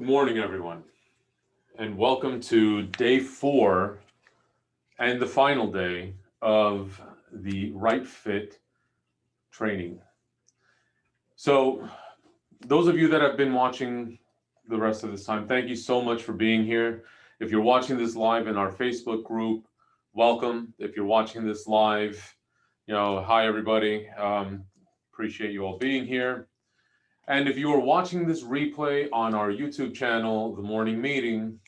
morning, everyone, and welcome to day 4 and the final day of the Right Fit training. So, those of you that have been watching the rest of this time, thank you so much for being here. If you're watching this live in our Facebook group, welcome. If you're watching this live, hi everybody. Appreciate you all being here. And if you are watching this replay on our YouTube channel, The Morning Meeting,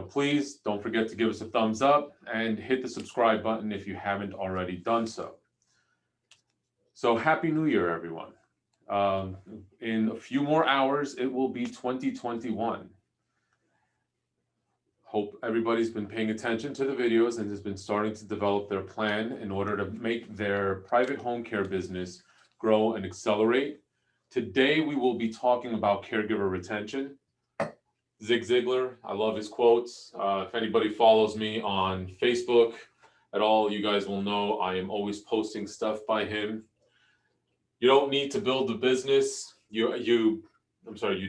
please don't forget to give us a thumbs up and hit the subscribe button if you haven't already done so. So Happy New Year, everyone. In a few more hours, it will be 2021. Hope everybody's been paying attention to the videos and has been starting to develop their plan in order to make their private home care business grow and accelerate. Today, we will be talking about caregiver retention. Zig Ziglar, I love his quotes. If anybody follows me on Facebook at all, you guys will know I am always posting stuff by him. You don't need to build the business. You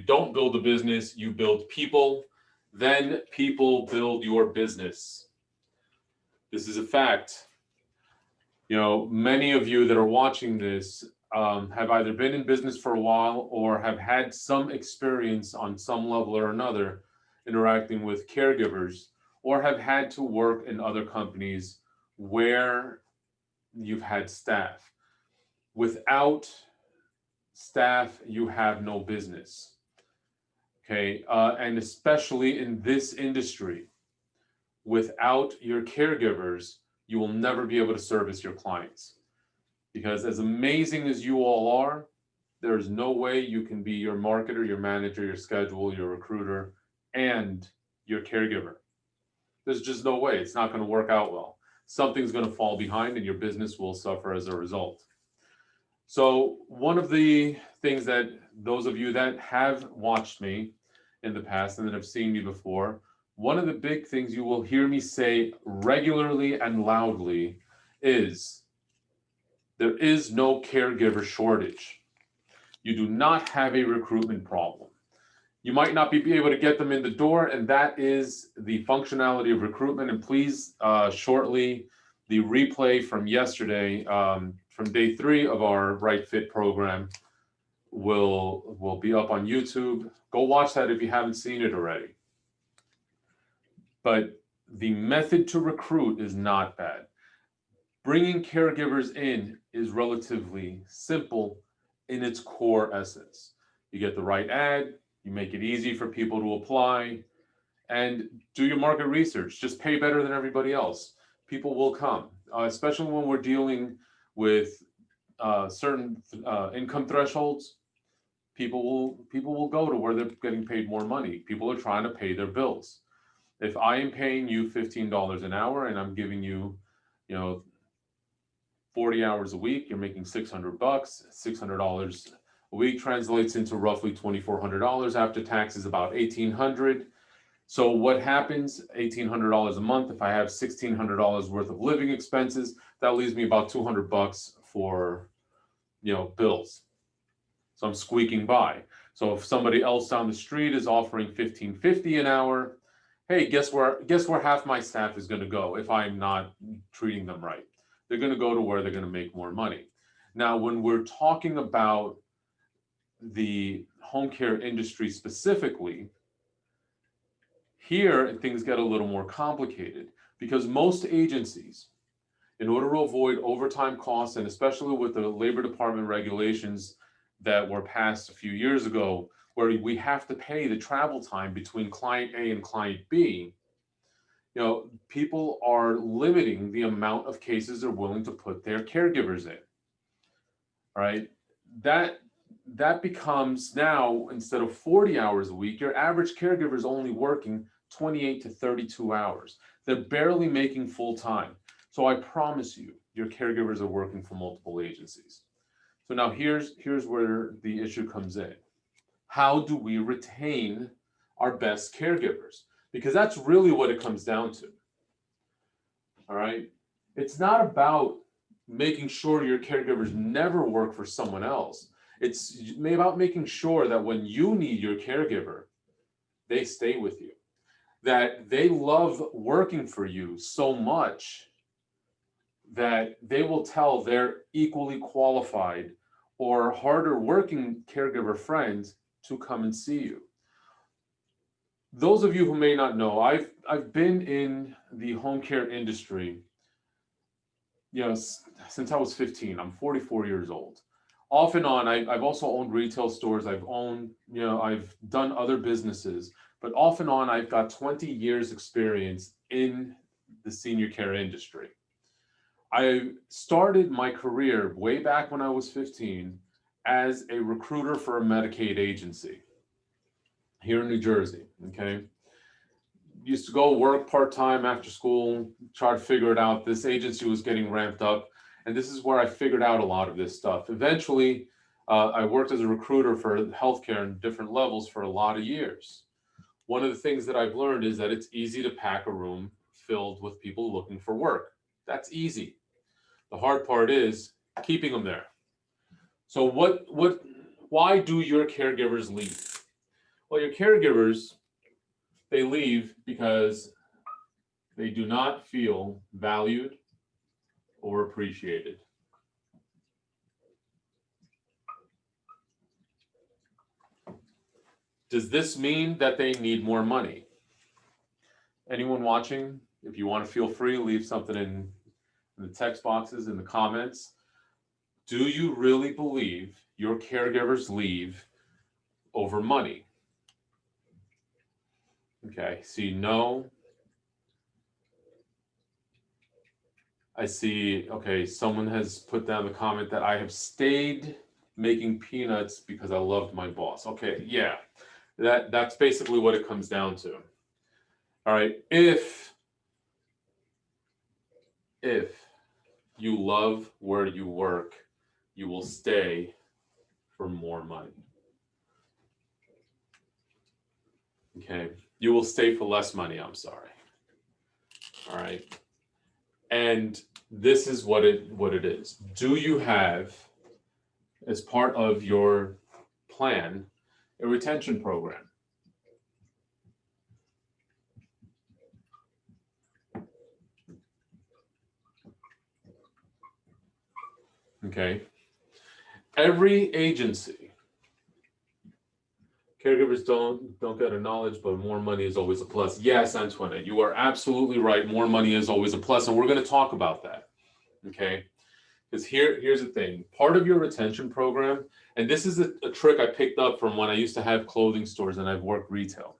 don't build the business, you build people. Then people build your business. This is a fact. Many of you that are watching this have either been in business for a while or have had some experience on some level or another interacting with caregivers, or have had to work in other companies where you've had staff. Without staff, you have no business. Okay, and especially in this industry, without your caregivers, you will never be able to service your clients. Because as amazing as you all are, there's no way you can be your marketer, your manager, your schedule, your recruiter, and your caregiver. There's just no way. It's not going to work out well. Something's going to fall behind and your business will suffer as a result. So one of the things that those of you that have watched me in the past and that have seen me before, one of the big things you will hear me say regularly and loudly is, there is no caregiver shortage. You do not have a recruitment problem. You might not be able to get them in the door, and that is the functionality of recruitment. And please, shortly, the replay from yesterday, from day 3 of our Right Fit program, will be up on YouTube. Go watch that if you haven't seen it already. But the method to recruit is not bad. Bringing caregivers in is relatively simple in its core essence. You get the right ad, you make it easy for people to apply, and do your market research. Just pay better than everybody else. People will come, especially when we're dealing with certain income thresholds. People will go to where they're getting paid more money. People are trying to pay their bills. If I am paying you $15 an hour and I'm giving you, 40 hours a week, you're making $600. $600 a week translates into roughly $2,400 after taxes, about $1,800. So what happens? $1,800 a month. If I have $1,600 worth of living expenses, that leaves me about $200 for, bills. So I'm squeaking by. So if somebody else down the street is offering $1,550 an hour, hey, guess where half my staff is going to go if I'm not treating them right? They're going to go to where they're going to make more money. Now, when we're talking about the home care industry specifically, here things get a little more complicated because most agencies, in order to avoid overtime costs, and especially with the Labor Department regulations that were passed a few years ago, where we have to pay the travel time between client A and client B, people are limiting the amount of cases they're willing to put their caregivers in. All right, that becomes now, instead of 40 hours a week, your average caregiver is only working 28 to 32 hours. They're barely making full time. So I promise you, your caregivers are working for multiple agencies. So now here's where the issue comes in. How do we retain our best caregivers? Because that's really what it comes down to. All right. It's not about making sure your caregivers never work for someone else. It's about making sure that when you need your caregiver, they stay with you, that they love working for you so much that they will tell their equally qualified or harder working caregiver friends to come and see you. Those of you who may not know, I've been in the home care industry, since I was 15. I'm 44 years old. Off and on, I've also owned retail stores. I've done other businesses, but off and on, I've got 20 years experience in the senior care industry. I started my career way back when I was 15 as a recruiter for a Medicaid agency here in New Jersey, okay? Used to go work part-time after school, try to figure it out. This agency was getting ramped up, and this is where I figured out a lot of this stuff. Eventually, I worked as a recruiter for healthcare in different levels for a lot of years. One of the things that I've learned is that it's easy to pack a room filled with people looking for work. That's easy. The hard part is keeping them there. So why do your caregivers leave? Well, your caregivers, they leave because they do not feel valued or appreciated. Does this mean that they need more money? Anyone watching, if you want to, feel free to leave something in the text boxes, in the comments. Do you really believe your caregivers leave over money? Okay, see no. I see, okay, someone has put down the comment that I have stayed making peanuts because I loved my boss. Okay, yeah, that's basically what it comes down to. All right, if you love where you work, you will stay for more money. Okay, you will stay for less money, I'm sorry. All right, and this is what it is. Do you have, as part of your plan, a retention program? Okay. Every agency, caregivers don't get a knowledge, but more money is always a plus. Yes, Antoinette, you are absolutely right. More money is always a plus, and we're going to talk about that. Okay. Because here's the thing. Part of your retention program, and this is a trick I picked up from when I used to have clothing stores and I've worked retail.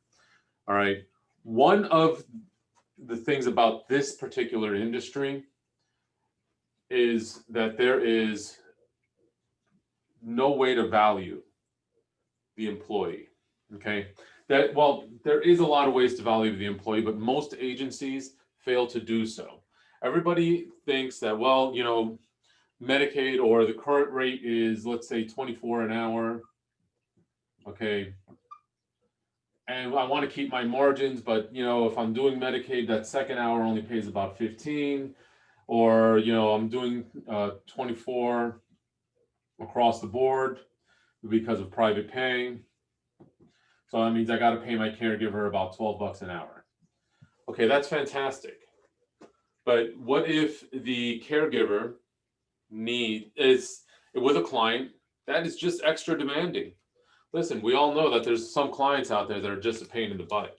All right. One of the things about this particular industry is that there is no way to value the employee. Okay. There is a lot of ways to value the employee, but most agencies fail to do so. Everybody thinks that, well, Medicaid, or the current rate is, let's say, $24 an hour. Okay. And I want to keep my margins, but if I'm doing Medicaid, that second hour only pays about 15, or I'm doing 24 across the board because of private pay. So that means I got to pay my caregiver about $12 an hour. Okay, that's fantastic. But what if the caregiver is with a client that is just extra demanding? Listen, we all know that there's some clients out there that are just a pain in the butt.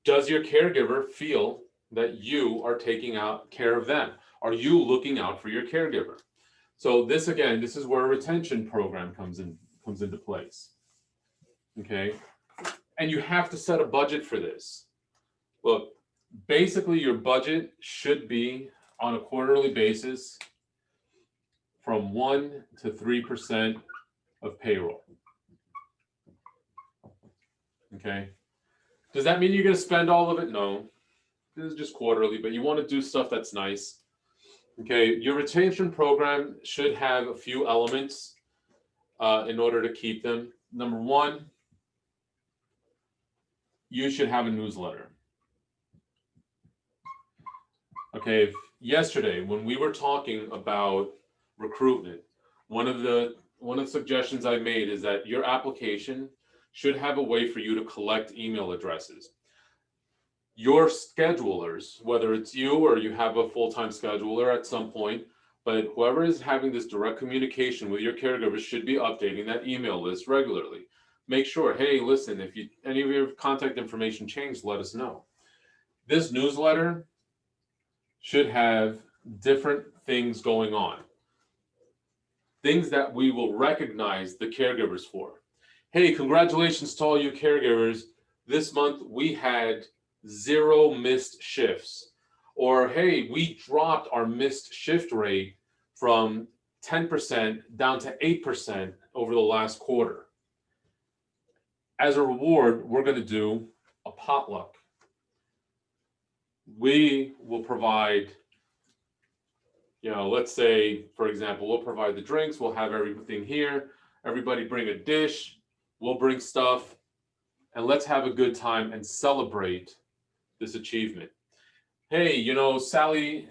Does your caregiver feel that you are taking care of them? Are you looking out for your caregiver? So this is where a retention program comes into place. Okay, and you have to set a budget for this. Look, basically your budget should be on a quarterly basis from 1 to 3% of payroll. Okay. Does that mean you're going to spend all of it? No. This is just quarterly, but you want to do stuff that's nice. Okay. Your retention program should have a few elements in order to keep them. Number one, you should have a newsletter. Okay. Yesterday, when we were talking about recruitment, one of the one of the suggestions I made is that your application should have a way for you to collect email addresses. Your schedulers, whether it's you or you have a full-time scheduler at some point, but whoever is having this direct communication with your caregivers should be updating that email list regularly. Make sure, hey, listen, if any of your contact information changed, let us know. This newsletter should have different things going on. Things that we will recognize the caregivers for. Hey, congratulations to all you caregivers. This month we had 0 missed shifts. Or hey, we dropped our missed shift rate from 10% down to 8% over the last quarter. As a reward, we're going to do a potluck. We will provide, let's say, for example, we'll provide the drinks, we'll have everything here, everybody bring a dish, we'll bring stuff, and let's have a good time and celebrate this achievement. Hey, Sally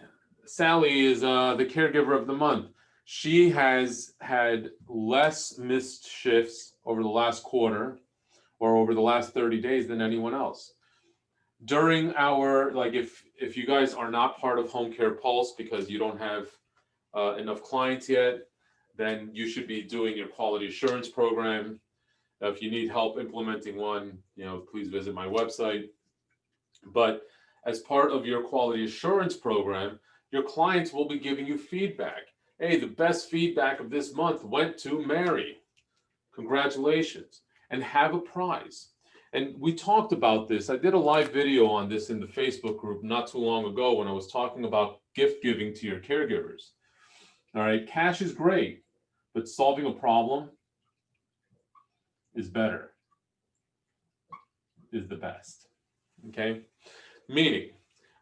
is the caregiver of the month. She has had less missed shifts over the last quarter or over the last 30 days than anyone else. During our, if you guys are not part of Home Care Pulse because you don't have enough clients yet, then you should be doing your quality assurance program. If you need help implementing one, please visit my website. But as part of your quality assurance program, your clients will be giving you feedback. Hey, the best feedback of this month went to Mary. Congratulations. And have a prize. And we talked about this. I did a live video on this in the Facebook group not too long ago when I was talking about gift giving to your caregivers. All right, cash is great, but solving a problem is better, is the best, okay? Meaning,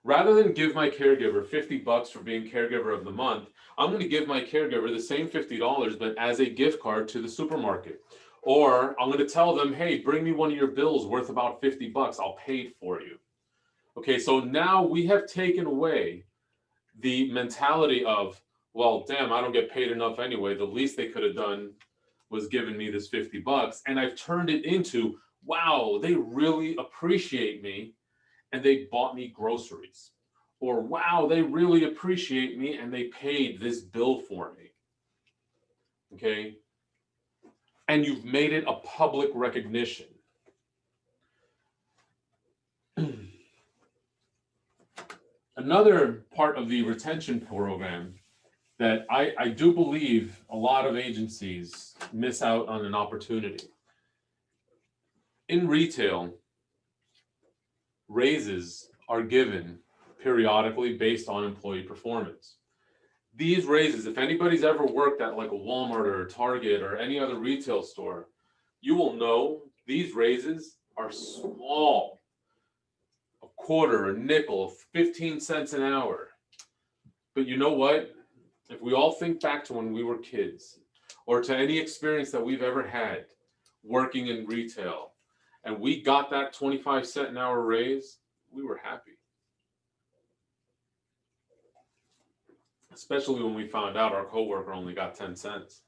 rather than give my caregiver $50 for being caregiver of the month, I'm going to give my caregiver the same $50, but as a gift card to the supermarket. Or I'm going to tell them, hey, bring me one of your bills worth about $50. I'll pay it for you. Okay, so now we have taken away the mentality of, well, damn, I don't get paid enough anyway. The least they could have done was given me this $50. And I've turned it into, wow, they really appreciate me and they bought me groceries. Or wow, they really appreciate me and they paid this bill for me. Okay? And you've made it a public recognition. Another part of the retention program that I do believe a lot of agencies miss out on an opportunity. In retail, raises are given periodically based on employee performance. These raises, if anybody's ever worked at like a Walmart or a Target or any other retail store, you will know these raises are small. A quarter, a nickel, 15 cents an hour. But you know what? If we all think back to when we were kids or to any experience that we've ever had working in retail and we got that 25-cent an hour raise, we were happy. Especially when we found out our coworker only got 10 cents.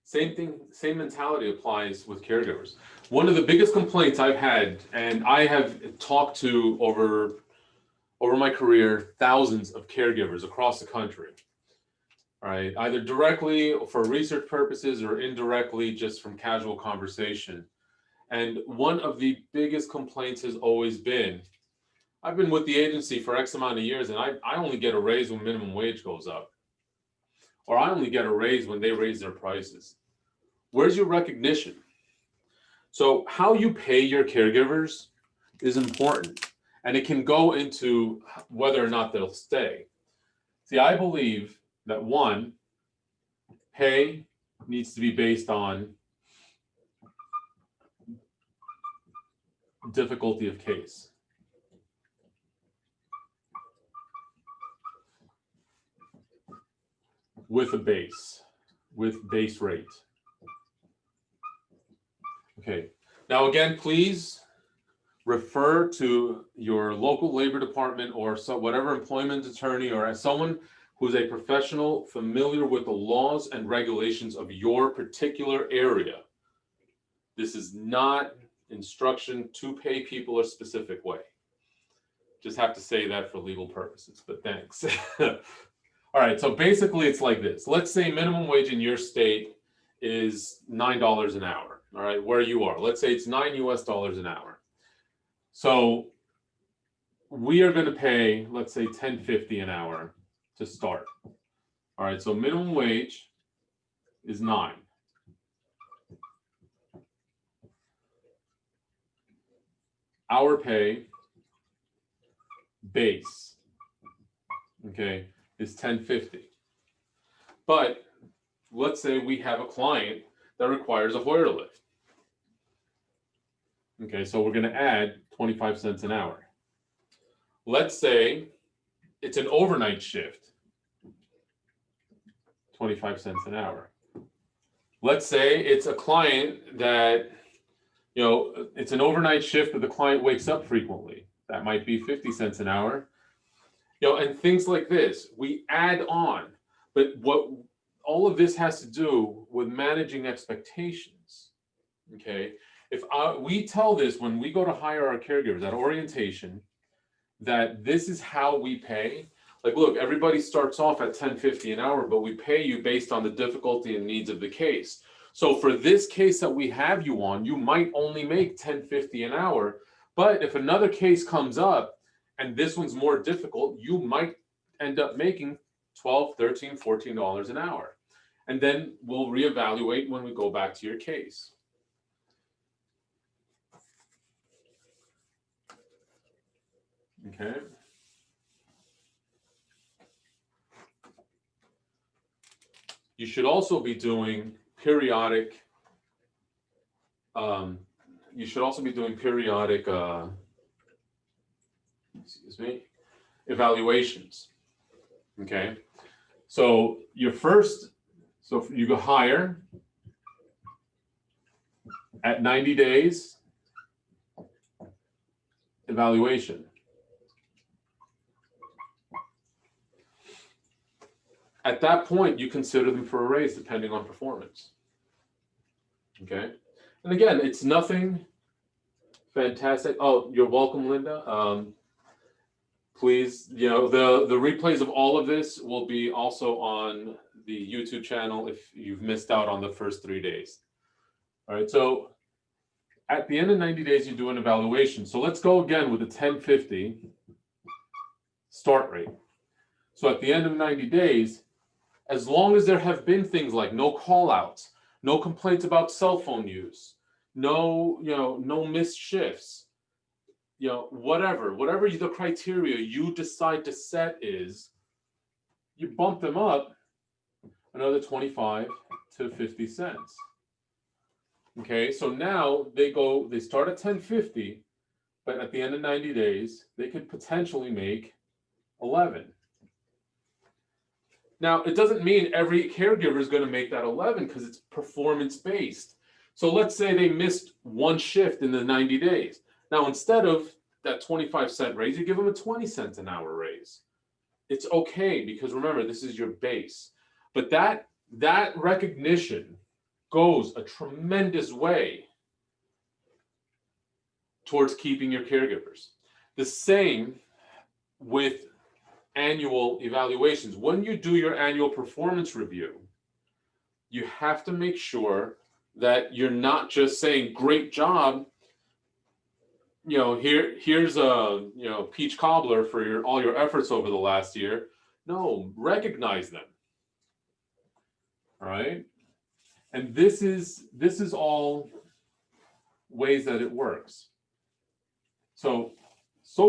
Same thing, same mentality applies with caregivers. One of the biggest complaints I've had, and I have talked to over my career, thousands of caregivers across the country, right? Either directly for research purposes or indirectly just from casual conversation. And one of the biggest complaints has always been, I've been with the agency for X amount of years and I only get a raise when minimum wage goes up. Or I only get a raise when they raise their prices. Where's your recognition? So how you pay your caregivers is important. And it can go into whether or not they'll stay. See, I believe that one, pay needs to be based on difficulty of case. With base rate. Okay, now again, please refer to your local labor department or whatever employment attorney or as someone who's a professional familiar with the laws and regulations of your particular area. This is not instruction to pay people a specific way. Just have to say that for legal purposes, but thanks. All right, so basically it's like this. Let's say minimum wage in your state is $9 an hour, all right, where you are. Let's say it's $9 US an hour. So we are going to pay, let's say $10.50 an hour to start. All right, so minimum wage is 9. Our pay base, okay, is $10.50. But let's say we have a client that requires a Hoyer lift. Okay, so we're going to add 25 cents an hour. Let's say it's an overnight shift, 25 cents an hour. Let's say it's a client that, it's an overnight shift, but the client wakes up frequently. That might be 50 cents an hour. And things like this, we add on. But what all of this has to do with managing expectations, okay? If we tell this when we go to hire our caregivers at orientation, that this is how we pay. Like, look, everybody starts off at $10.50 an hour, but we pay you based on the difficulty and needs of the case. So for this case that we have you on, you might only make $10.50 an hour. But if another case comes up and this one's more difficult, you might end up making $12, $13, $14 an hour. And then we'll reevaluate when we go back to your case. Okay. You should also be doing periodic evaluations. Okay. So you go hire at 90 days evaluation. At that point, you consider them for a raise depending on performance. Okay. And again, it's nothing fantastic. Oh, you're welcome, Linda. Please, the replays of all of this will be also on the YouTube channel if you've missed out on the first 3 days. All right, so at the end of 90 days, you do an evaluation. So let's go again with the $10.50 start rate. So at the end of 90 days, as long as there have been things like no call outs, no complaints about cell phone use, no missed shifts, whatever the criteria you decide to set is, you bump them up another 25 to 50 cents. Okay, so now they start at $10.50, but at the end of 90 days, they could potentially make 11. Now, it doesn't mean every caregiver is going to make that 11 because it's performance-based. So let's say they missed one shift in the 90 days. Now, instead of that 25-cent raise, you give them a 20 cents an hour raise. It's okay because remember, this is your base. But that recognition goes a tremendous way towards keeping your caregivers. The same with annual evaluations. When you do your annual performance review, you have to make sure that you're not just saying, great job, here's a peach cobbler for all your efforts over the last year. No, recognize them. All right. And this is all ways that it works. So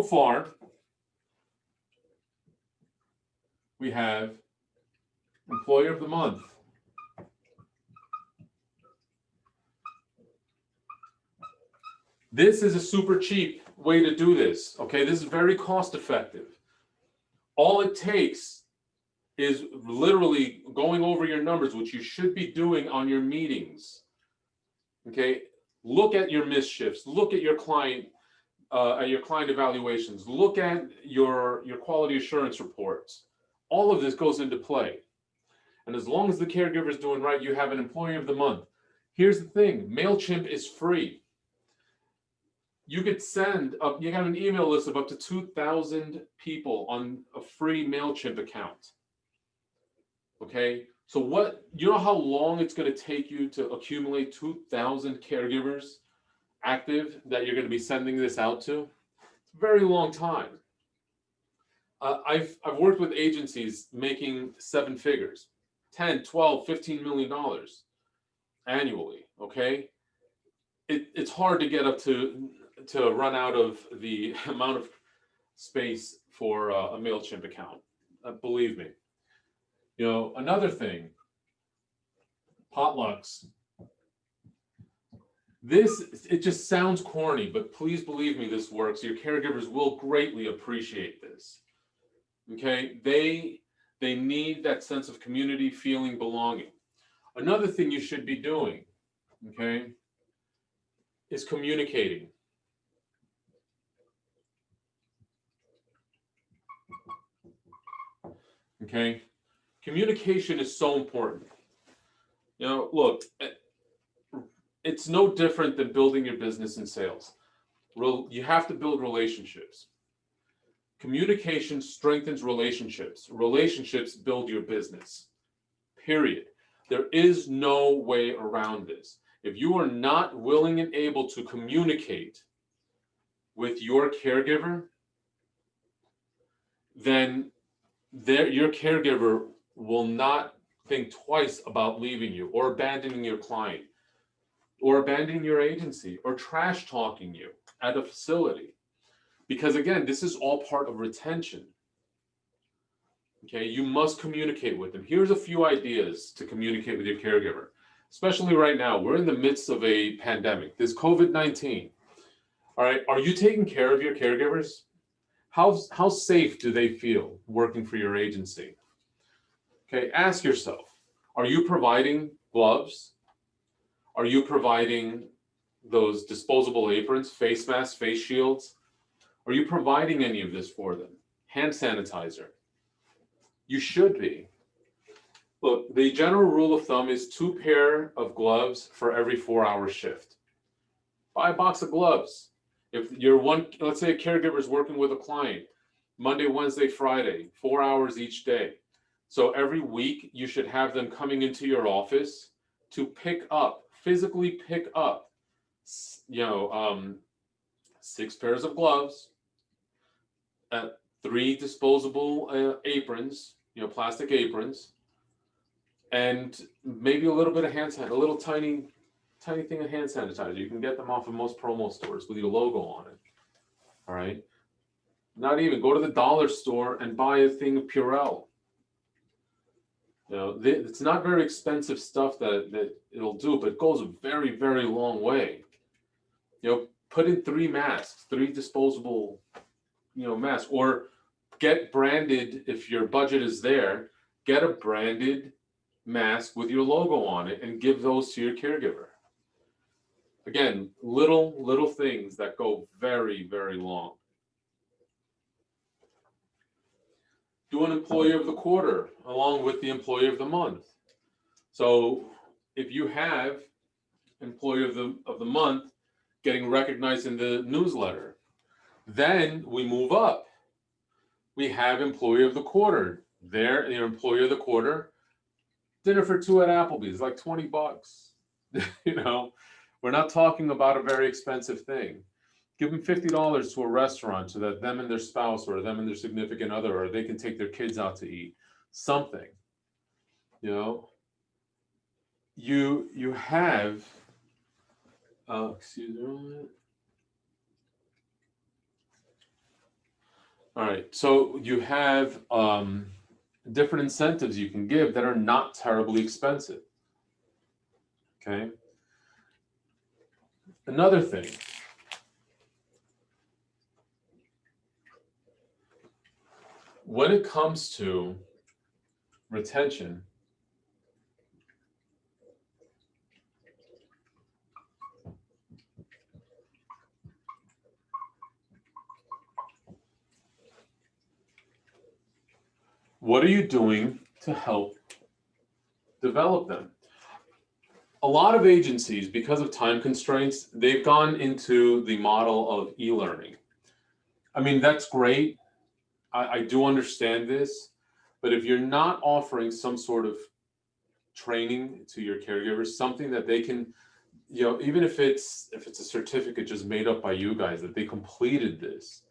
far, we have Employer of the Month. This is a super cheap way to do this. Okay, this is very cost effective. All it takes is literally going over your numbers, which you should be doing on your meetings. Okay, look at your missed shifts, look at your client evaluations, look at your quality assurance reports. all of this goes into play. And as long as the caregiver is doing right, you have an employee of the month. Here's the thing, MailChimp is free. You could send up, you have an email list of up to 2,000 people on a free MailChimp account. Okay, so you know how long it's going to take you to accumulate 2,000 caregivers active that you're going to be sending this out to? It's a very long time. I've worked with agencies making 7 figures, 10, 12, $15 million annually, okay? It's hard to get up to run out of the amount of space for a MailChimp account, believe me. You know, another thing, potlucks. It just sounds corny, but please believe me, this works. Your caregivers will greatly appreciate this. Okay, they need that sense of community, feeling, belonging. Another thing you should be doing, okay, is communicating. Okay, communication is so important. You know, look, it's no different than building your business in sales. You have to build relationships. Communication strengthens relationships. Relationships build your business. Period. There is no way around this. If you are not willing and able to communicate with your caregiver, then your caregiver will not think twice about leaving you or abandoning your client or abandoning your agency or trash talking you at a facility. Because again, this is all part of retention. Okay, you must communicate with them. Here's a few ideas to communicate with your caregiver, especially right now. We're in the midst of a pandemic, this COVID-19. All right, are you taking care of your caregivers? How safe do they feel working for your agency? Okay, ask yourself, are you providing gloves? Are you providing those disposable aprons, face masks, face shields? Are you providing any of this for them? Hand sanitizer? You should be. Look, the general rule of thumb is 2 pair of gloves for every 4-hour shift. Buy a box of gloves. If you're let's say a caregiver is working with a client, Monday, Wednesday, Friday, 4 hours each day. So every week you should have them coming into your office to physically pick up, 6 pairs of gloves, 3 disposable aprons, plastic aprons, and maybe a little bit of hand sanitizer, a little tiny thing of hand sanitizer. You can get them off of most promo stores with your logo on it. All right. Not even go to the dollar store and buy a thing of Purell. It's not very expensive stuff that it'll do, but it goes a very, very long way. Put in 3 masks, 3 disposable, masks, or get branded. If your budget is there, get a branded mask with your logo on it and give those to your caregiver. Again, little things that go very, very long. Do an employee of the quarter along with the employee of the month. So if you have employee of the month getting recognized in the newsletter, then we move up. We have employee of the quarter. Your employee of the quarter, dinner for 2 at Applebee's, like $20. We're not talking about a very expensive thing. Give them $50 to a restaurant so that them and their spouse or them and their significant other, or they can take their kids out to eat. Something. You have, excuse me. All right, so you have different incentives you can give that are not terribly expensive. Okay. Another thing. When it comes to retention, What are you doing to help develop them? A lot of agencies, because of time constraints, they've gone into the model of e-learning. I mean, that's great. I do understand this, but if you're not offering some sort of training to your caregivers, something that they can, even if it's a certificate just made up by you guys that they completed this,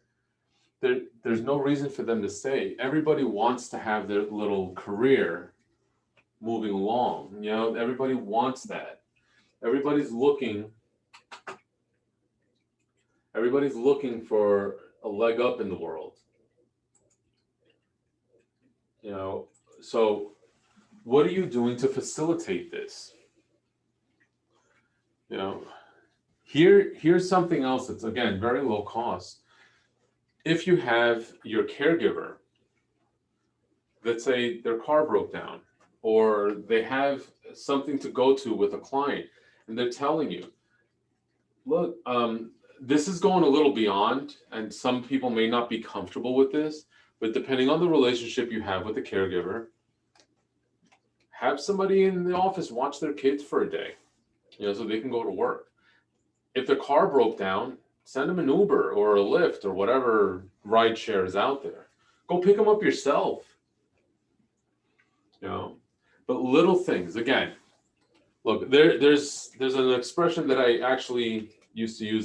there's no reason for them to stay. Everybody wants to have their little career moving along. Everybody wants that. Everybody's looking for a leg up in the world. So what are you doing to facilitate this? Here's something else that's, again, very low cost. If you have your caregiver, let's say their car broke down, or they have something to go to with a client, and they're telling you, look, this is going a little beyond, and some people may not be comfortable with this, but depending on the relationship you have with the caregiver, have somebody in the office watch their kids for a day, so they can go to work. If their car broke down, send them an Uber or a Lyft or whatever ride share is out there. Go pick them up yourself. But little things, again, look, there's an expression that I actually used to use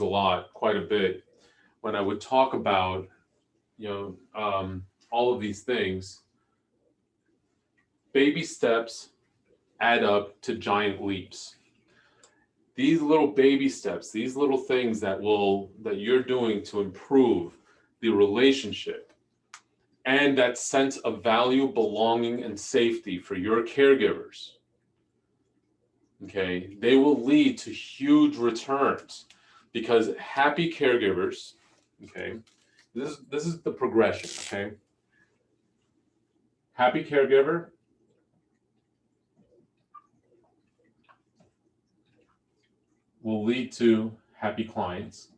quite a bit, when I would talk about, all of these things. Baby steps add up to giant leaps. These little baby steps, these little things that you're doing to improve the relationship and that sense of value, belonging, and safety for your caregivers, okay, they will lead to huge returns, because happy caregivers, okay, this is the progression, okay? Happy caregiver will lead to happy clients.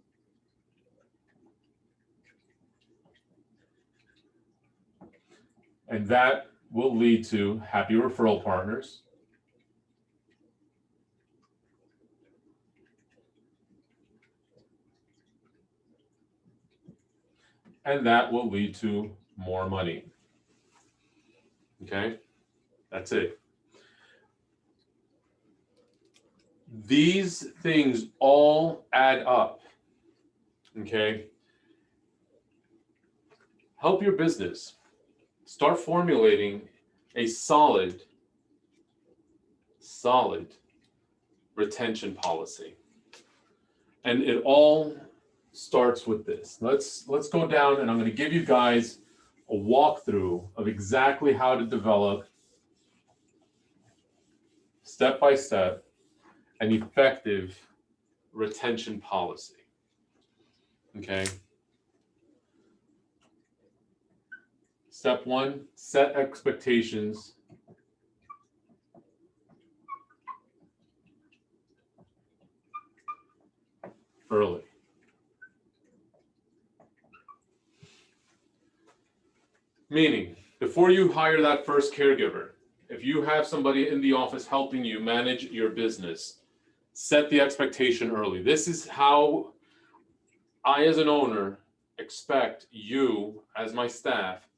And that will lead to happy referral partners. And that will lead to more money. Okay, that's it. These things all add up. Okay, help your business. Start formulating a solid retention policy. And it all starts with this. Let's go down, and I'm going to give you guys a walkthrough of exactly how to develop, step by step, an effective retention policy. Okay. Step one, set expectations early. Meaning, before you hire that first caregiver, if you have somebody in the office helping you manage your business, set the expectation early. This is how I, as an owner, expect you, as my staff,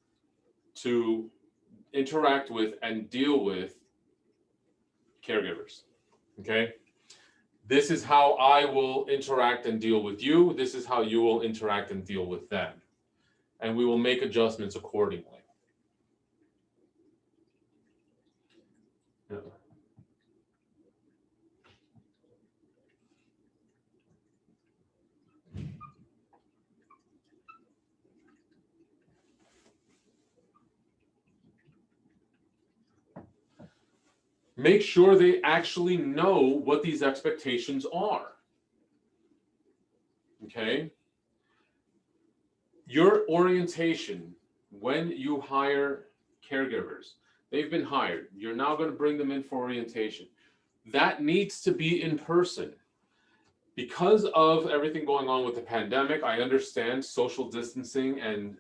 to interact with and deal with caregivers. Okay? This is how I will interact and deal with you. This is how you will interact and deal with them. And we will make adjustments accordingly. Yeah. Make sure they actually know what these expectations are. Okay? Your orientation when you hire caregivers, they've been hired. You're now going to bring them in for orientation. That needs to be in person. Because of everything going on with the pandemic, I understand social distancing and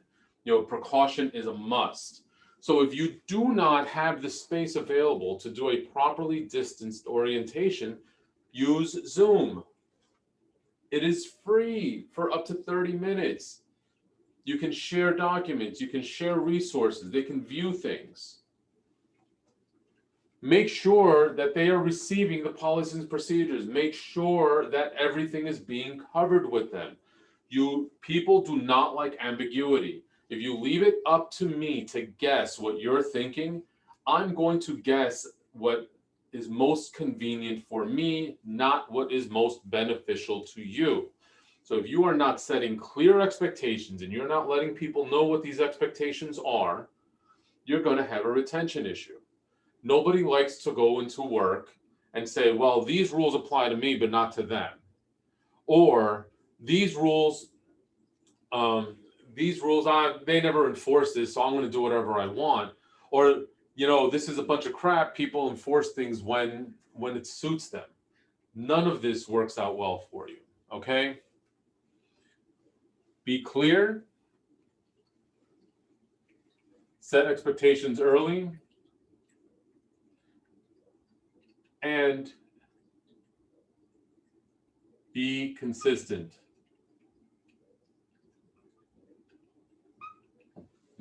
precaution is a must. So if you do not have the space available to do a properly distanced orientation, use Zoom. It is free for up to 30 minutes. You can share documents, you can share resources, they can view things. Make sure that they are receiving the policies and procedures. Make sure that everything is being covered with them. People do not like ambiguity. If you leave it up to me to guess what you're thinking, I'm going to guess what is most convenient for me, not what is most beneficial to you. So if you are not setting clear expectations and you're not letting people know what these expectations are, you're going to have a retention issue. Nobody likes to go into work and say, well, these rules apply to me, but not to them. Or these rules, they never enforce this, so I'm going to do whatever I want. Or, this is a bunch of crap. People enforce things when it suits them. None of this works out well for you, okay? Be clear. Set expectations early. And be consistent.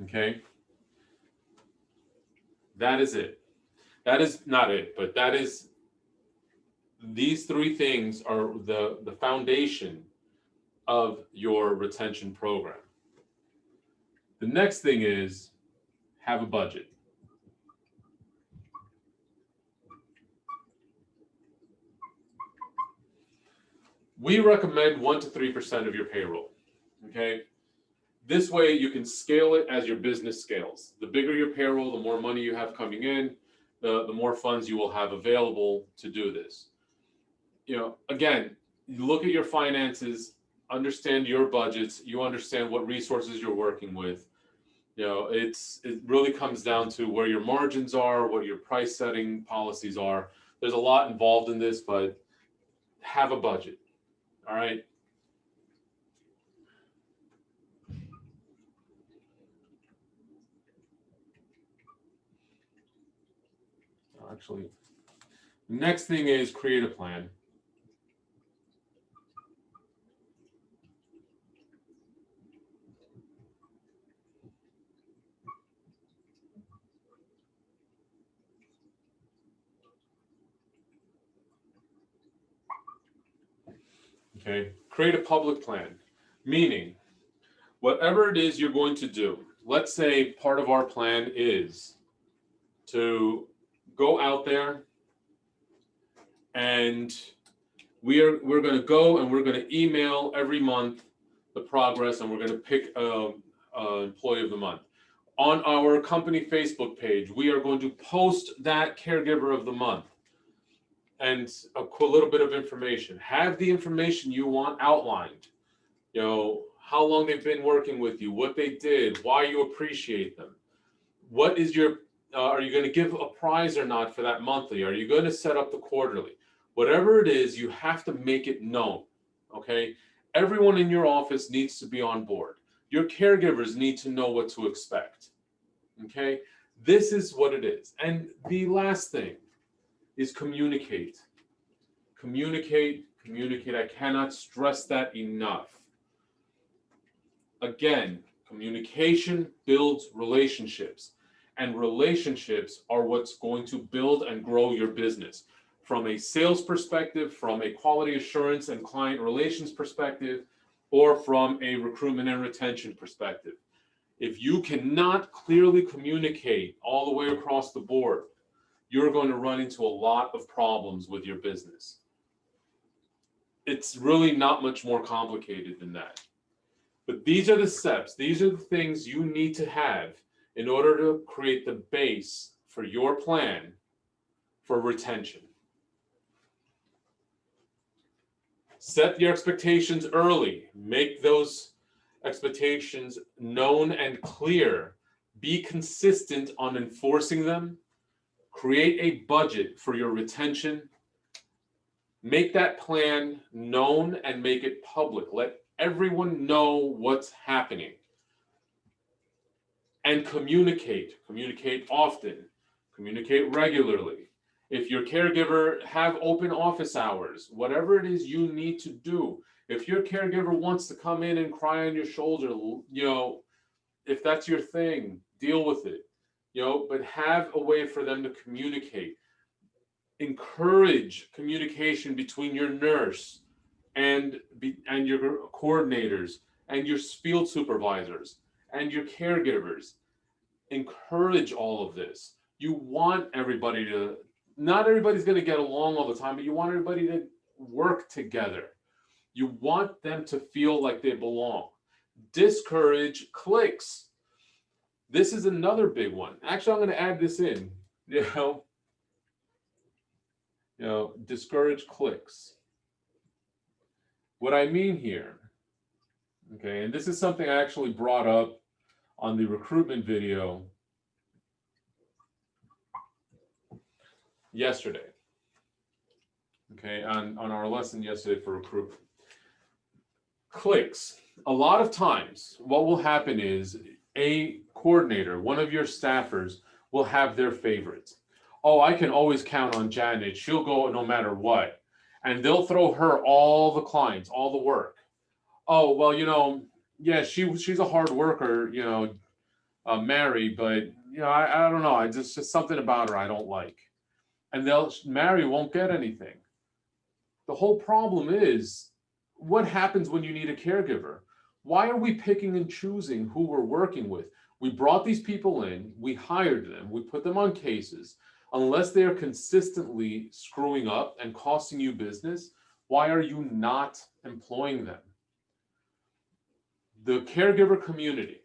Okay? That is it. That is not it, but these three things are the foundation of your retention program. The next thing is have a budget. We recommend 1 to 3% of your payroll, okay? This way you can scale it as your business scales. The bigger your payroll, the more money you have coming in, the more funds you will have available to do this. Again, you look at your finances, understand your budgets, you understand what resources you're working with. It really comes down to where your margins are, what your price setting policies are. There's a lot involved in this, but have a budget. All right. Actually, next thing is create a plan. Okay, create a public plan, meaning whatever it is you're going to do. Let's say part of our plan is to go out there and we're going to go and we're going to email every month the progress, and we're going to pick an employee of the month. On our company Facebook page, we are going to post that caregiver of the month and a little bit of information. Have the information you want outlined. How long they've been working with you, what they did, why you appreciate them. What is are you going to give a prize or not for that monthly? Are you going to set up the quarterly? Whatever it is, you have to make it known, okay? Everyone in your office needs to be on board. Your caregivers need to know what to expect, okay? This is what it is. And the last thing is communicate. Communicate. I cannot stress that enough. Again, communication builds relationships, and relationships are what's going to build and grow your business. From a sales perspective, from a quality assurance and client relations perspective, or from a recruitment and retention perspective. If you cannot clearly communicate all the way across the board, you're going to run into a lot of problems with your business. It's really not much more complicated than that. But these are the steps. These are the things you need to have in order to create the base for your plan for retention. Set your expectations early. Make those expectations known and clear. Be consistent on enforcing them. Create a budget for your retention. Make that plan known and make it public. Let everyone know what's happening. And communicate often, communicate regularly. If your caregiver have open office hours, whatever it is you need to do. If your caregiver wants to come in and cry on your shoulder, if that's your thing, deal with it, but have a way for them to communicate. Encourage communication between your nurse and your coordinators and your field supervisors and your caregivers. Encourage all of this. You want everybody to, not everybody's going to get along all the time, but you want everybody to work together. You want them to feel like they belong. Discourage cliques. This is another big one. Actually, I'm going to add this in. Discourage cliques. What I mean here, okay, and this is something I actually brought up on the recruitment video yesterday, okay, on our lesson yesterday for recruitment. Cliques. A lot of times, what will happen is a coordinator, one of your staffers, will have their favorites. Oh, I can always count on Janet. She'll go no matter what. And they'll throw her all the clients, all the work. Oh, well, yeah, she's a hard worker, Mary, but, I don't know. I just something about her I don't like. And Mary won't get anything. The whole problem is, what happens when you need a caregiver? Why are we picking and choosing who we're working with? We brought these people in, we hired them, we put them on cases. Unless they are consistently screwing up and costing you business, why are you not employing them? The caregiver community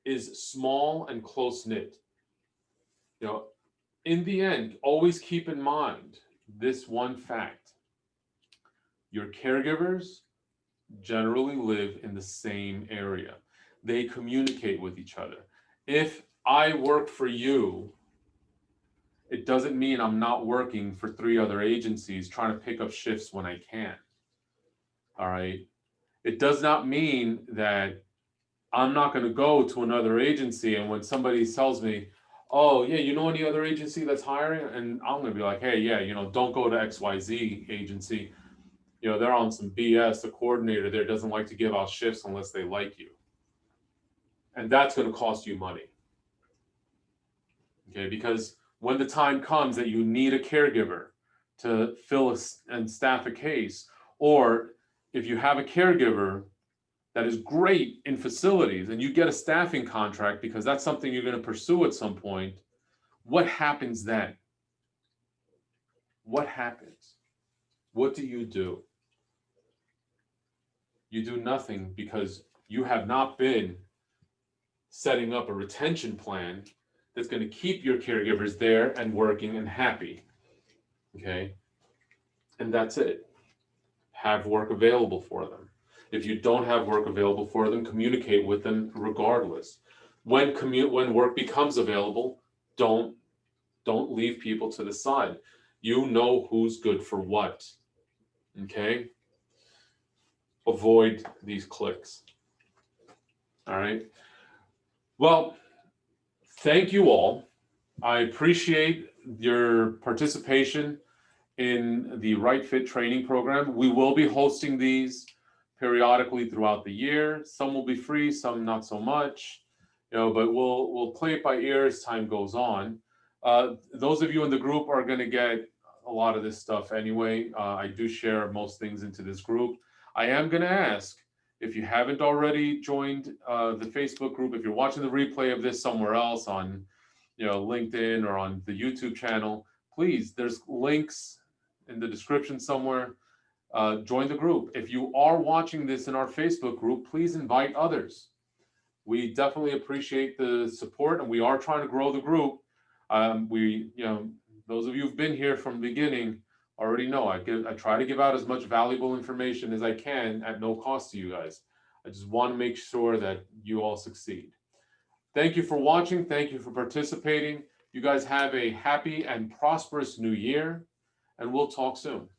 is small and close-knit. In the end, always keep in mind this one fact. Your caregivers generally live in the same area. They communicate with each other. If I work for you, it doesn't mean I'm not working for 3 other agencies trying to pick up shifts when I can. All right. It does not mean that I'm not going to go to another agency, and when somebody tells me, oh, yeah, any other agency that's hiring? And I'm going to be like, hey, yeah, don't go to XYZ agency. They're on some BS. The coordinator there doesn't like to give out shifts unless they like you. And that's going to cost you money. Okay, because when the time comes that you need a caregiver to fill and staff a case, or if you have a caregiver that is great in facilities and you get a staffing contract because that's something you're going to pursue at some point, what happens then? What happens? What do? You do nothing, because you have not been setting up a retention plan that's going to keep your caregivers there and working and happy. Okay? And that's it. Have work available for them. If you don't have work available for them, communicate with them regardless. When work becomes available, don't leave people to the side. You know who's good for what. Okay? Avoid these cliques. All right? Well, thank you all. I appreciate your participation in the Right Fit training program. We will be hosting these periodically throughout the year. Some will be free, some not so much, but we'll play it by ear as time goes on. Those of you in the group are going to get a lot of this stuff anyway. I do share most things into this group. I am going to ask, if you haven't already joined the Facebook group, if you're watching the replay of this somewhere else on LinkedIn or on the YouTube channel, please, there's links in the description somewhere. Join the group. If you are watching this in our Facebook group, please invite others. We definitely appreciate the support, and we are trying to grow the group. Those of you who've been here from the beginning already know I try to give out as much valuable information as I can at no cost to you guys. I just want to make sure that you all succeed. Thank you for watching. Thank you for participating. You guys have a happy and prosperous new year, and we'll talk soon.